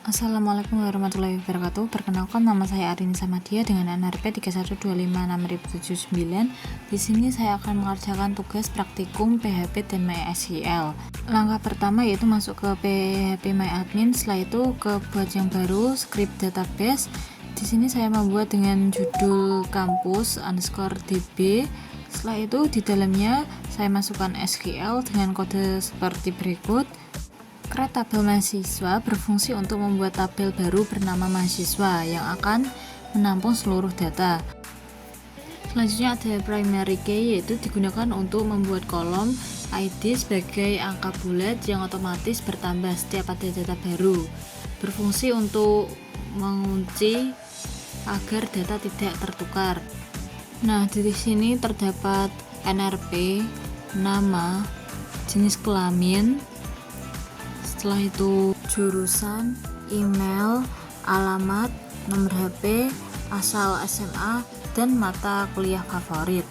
Assalamualaikum warahmatullahi wabarakatuh. Perkenalkan, nama saya Arini Samadia dengan NRP 31256079. Di sini saya akan mengerjakan tugas praktikum PHP dan MySQL. Langkah pertama yaitu masuk ke PHP MyAdmin, setelah itu ke buat yang baru, script database. Di sini saya membuat dengan judul kampus_db. Setelah itu di dalamnya saya masukkan SQL dengan kode seperti berikut. Create tabel mahasiswa berfungsi untuk membuat tabel baru bernama mahasiswa yang akan menampung seluruh data. Selanjutnya ada primary key, yaitu digunakan untuk membuat kolom ID sebagai angka bulat yang otomatis bertambah setiap ada data baru. Berfungsi untuk mengunci agar data tidak tertukar. Nah, di sini terdapat NRP, nama, jenis kelamin, setelah itu jurusan, email, alamat, nomor HP, asal SMA, dan mata kuliah favorit.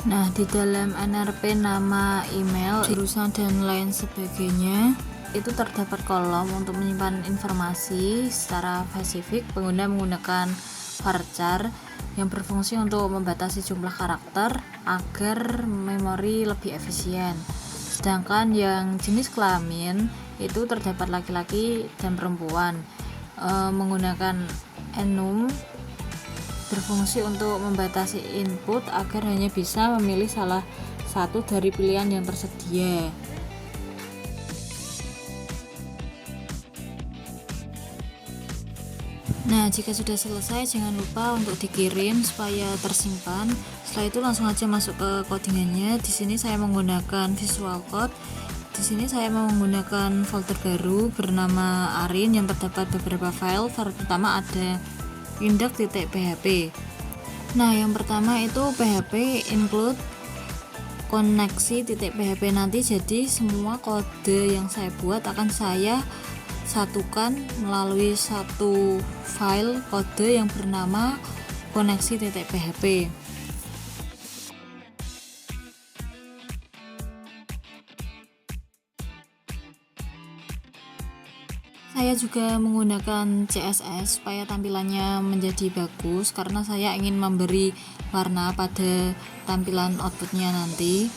Nah, di dalam NRP nama, email, jurusan, dan lain sebagainya itu terdapat kolom untuk menyimpan informasi secara spesifik. Pengguna menggunakan varchar yang berfungsi untuk membatasi jumlah karakter agar memori lebih efisien. Sedangkan yang jenis kelamin itu terdapat laki-laki dan perempuan, menggunakan enum berfungsi untuk membatasi input agar hanya bisa memilih salah satu dari pilihan yang tersedia. Nah, jika sudah selesai jangan lupa untuk dikirim supaya tersimpan. Setelah itu langsung aja masuk ke codingannya. Di sini saya menggunakan Visual Code. Di sini saya menggunakan folder baru bernama Arin yang terdapat beberapa file. File pertama ada index.php. Nah, yang pertama itu PHP include koneksi.php nanti, jadi semua kode yang saya buat akan saya satukan melalui satu file kode yang bernama koneksi.php. Saya juga menggunakan CSS supaya tampilannya menjadi bagus karena saya ingin memberi warna pada tampilan outputnya nanti.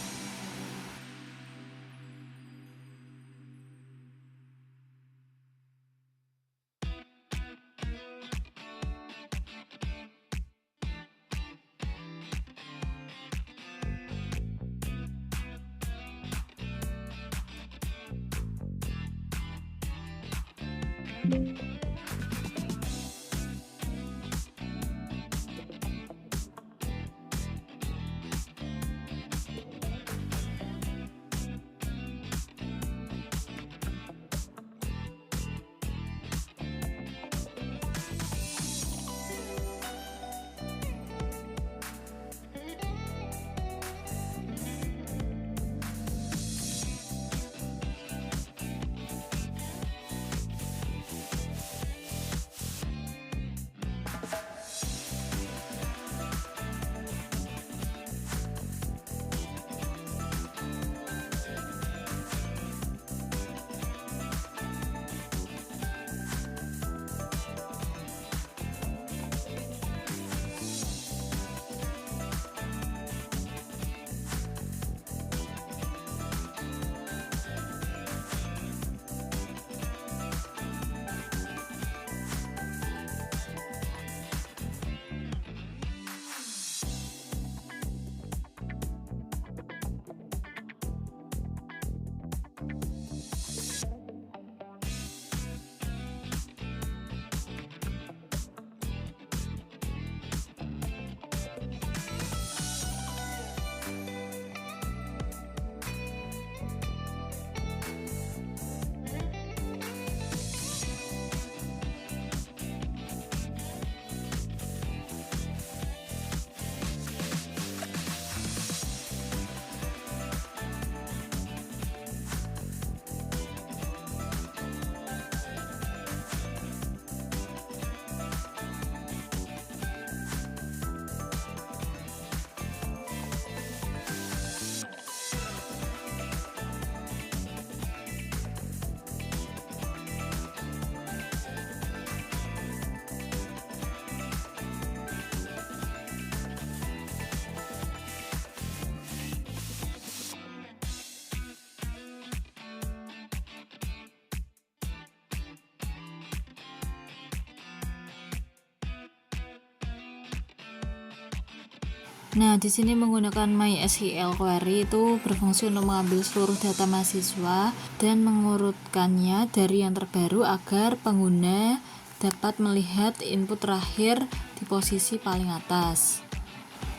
Nah, di sini menggunakan MySQL query itu berfungsi untuk mengambil seluruh data mahasiswa dan mengurutkannya dari yang terbaru agar pengguna dapat melihat input terakhir di posisi paling atas.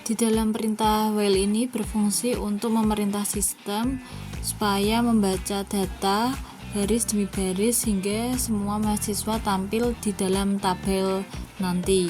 Di dalam perintah while ini berfungsi untuk memerintah sistem supaya membaca data baris demi baris hingga semua mahasiswa tampil di dalam tabel nanti.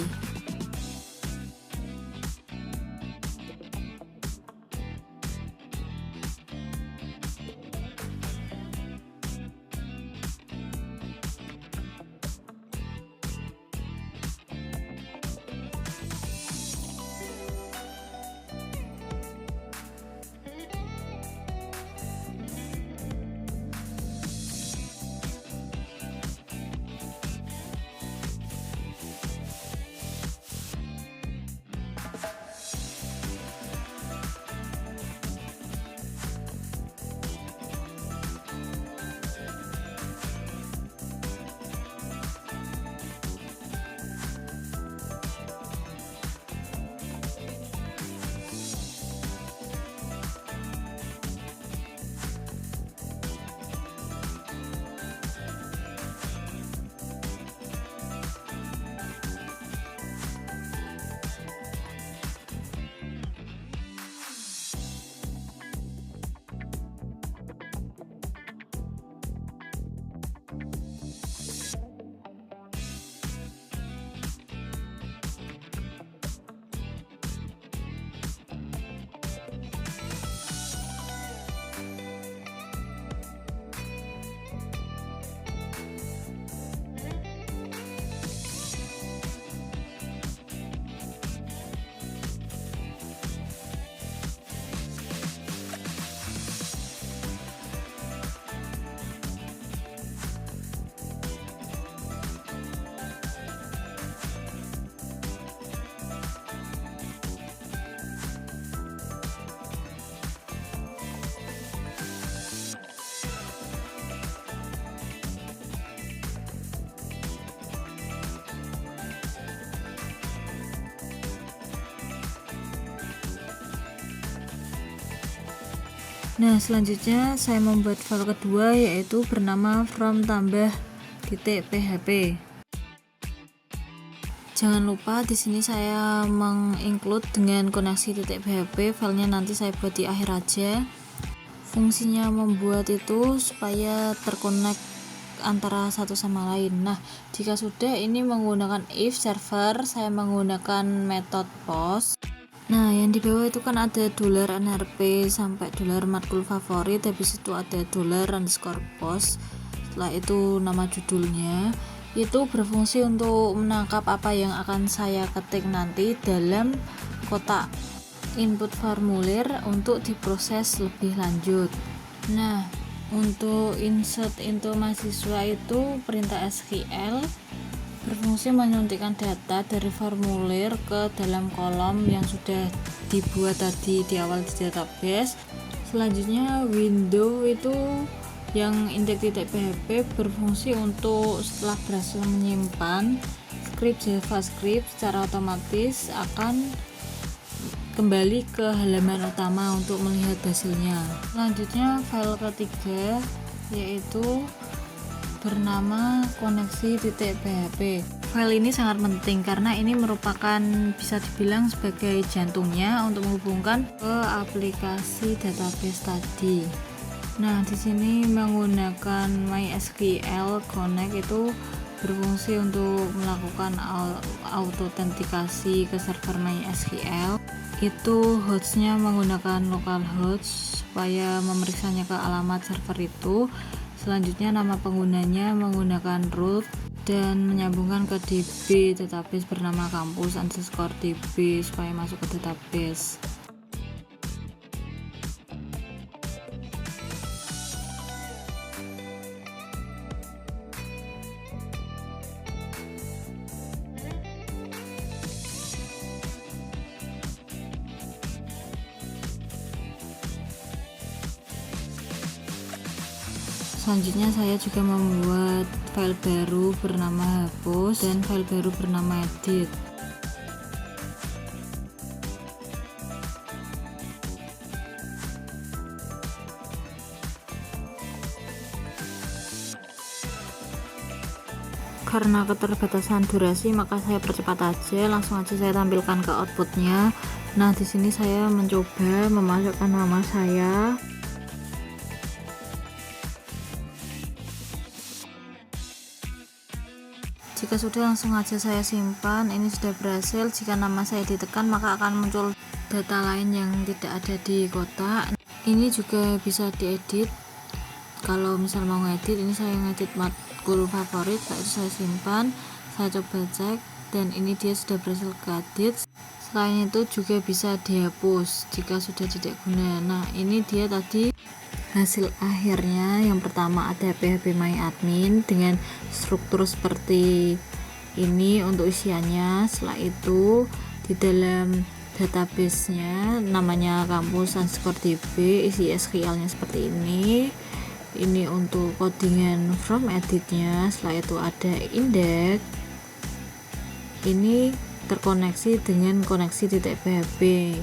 Nah, selanjutnya saya membuat file kedua yaitu bernama from tambah.php. Jangan lupa di sini saya menginclude dengan koneksi .php, filenya nanti saya buat di akhir aja. Fungsinya membuat itu supaya terkonek antara satu sama lain. Nah, jika sudah ini menggunakan if server, saya menggunakan metode post. Nah, yang di bawah itu kan ada $nrp sampai $matkul favorit, habis itu ada $_post. Setelah itu nama judulnya. Itu berfungsi untuk menangkap apa yang akan saya ketik nanti dalam kotak input formulir untuk diproses lebih lanjut. Nah, untuk insert into mahasiswa itu perintah SQL berfungsi menyuntikkan data dari formulir ke dalam kolom yang sudah dibuat tadi di awal di database. Selanjutnya window itu yang index.php berfungsi untuk setelah berhasil menyimpan script JavaScript secara otomatis akan kembali ke halaman utama untuk melihat hasilnya. Selanjutnya file ketiga yaitu bernama koneksi.php. File ini sangat penting karena ini merupakan bisa dibilang sebagai jantungnya untuk menghubungkan ke aplikasi database tadi. Nah, di sini menggunakan MySQL Connect itu berfungsi untuk melakukan autentikasi ke server MySQL. Itu hostnya menggunakan localhost supaya memeriksanya ke alamat server itu. Selanjutnya nama penggunanya menggunakan root dan menyambungkan ke DB database bernama campus_db supaya masuk ke database. Selanjutnya saya juga membuat file baru bernama hapus dan file baru bernama edit. Karena keterbatasan durasi maka saya percepat aja, langsung aja saya tampilkan ke outputnya. Nah, di sini saya mencoba memasukkan nama saya. Jika sudah, langsung aja saya simpan. Ini sudah berhasil. Jika nama saya ditekan maka akan muncul data lain yang tidak ada di kotak. Ini juga bisa diedit. Kalau misal mau ngedit, ini saya ngedit matkul favorit, itu saya simpan, saya coba cek, dan ini dia sudah berhasil keedit. Selain itu juga bisa dihapus jika sudah tidak guna. Nah, ini dia tadi hasil akhirnya. Yang pertama ada PHP My Admin dengan struktur seperti ini untuk isiannya. Setelah itu di dalam database-nya namanya kampus underscore DB, isi SQL-nya seperti ini. Ini untuk codingan from edit-nya. Setelah itu ada index, ini terkoneksi dengan koneksi .php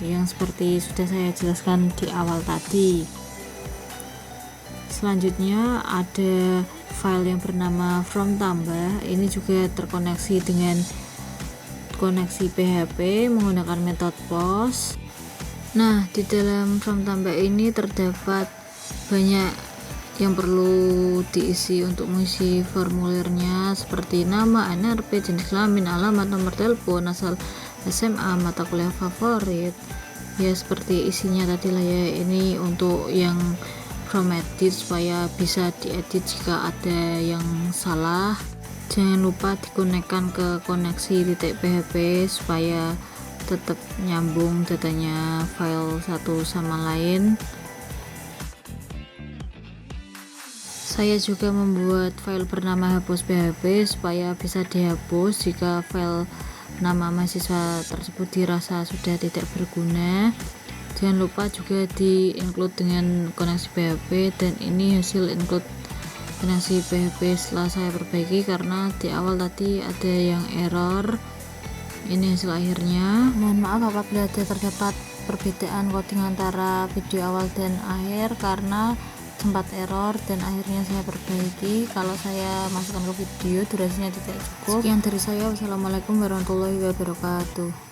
yang seperti sudah saya jelaskan di awal tadi. Selanjutnya ada file yang bernama from tambah, ini juga terkoneksi dengan koneksi PHP menggunakan metode post. Nah, di dalam from tambah ini terdapat banyak yang perlu diisi untuk mengisi formulirnya, seperti nama, NRP, jenis kelamin, alamat, nomor telepon, asal SMA, mata kuliah favorit, ya seperti isinya tadi lah ya. Ini untuk yang from edit supaya bisa diedit jika ada yang salah. Jangan lupa dikonekkan ke koneksi .php supaya tetap nyambung datanya file satu sama lain. Saya juga membuat file bernama hapus PHP supaya bisa dihapus jika file nama mahasiswa tersebut dirasa sudah tidak berguna. Jangan lupa juga di include dengan koneksi PHP, dan ini hasil include koneksi PHP setelah saya perbaiki karena di awal tadi ada yang error. Ini hasil akhirnya. Mohon maaf apabila ada terdapat perbedaan coding antara video awal dan akhir karena sempat error, dan akhirnya saya perbaiki. Kalau saya masukkan ke video durasinya tidak cukup. Sekian dari saya, wassalamualaikum warahmatullahi wabarakatuh.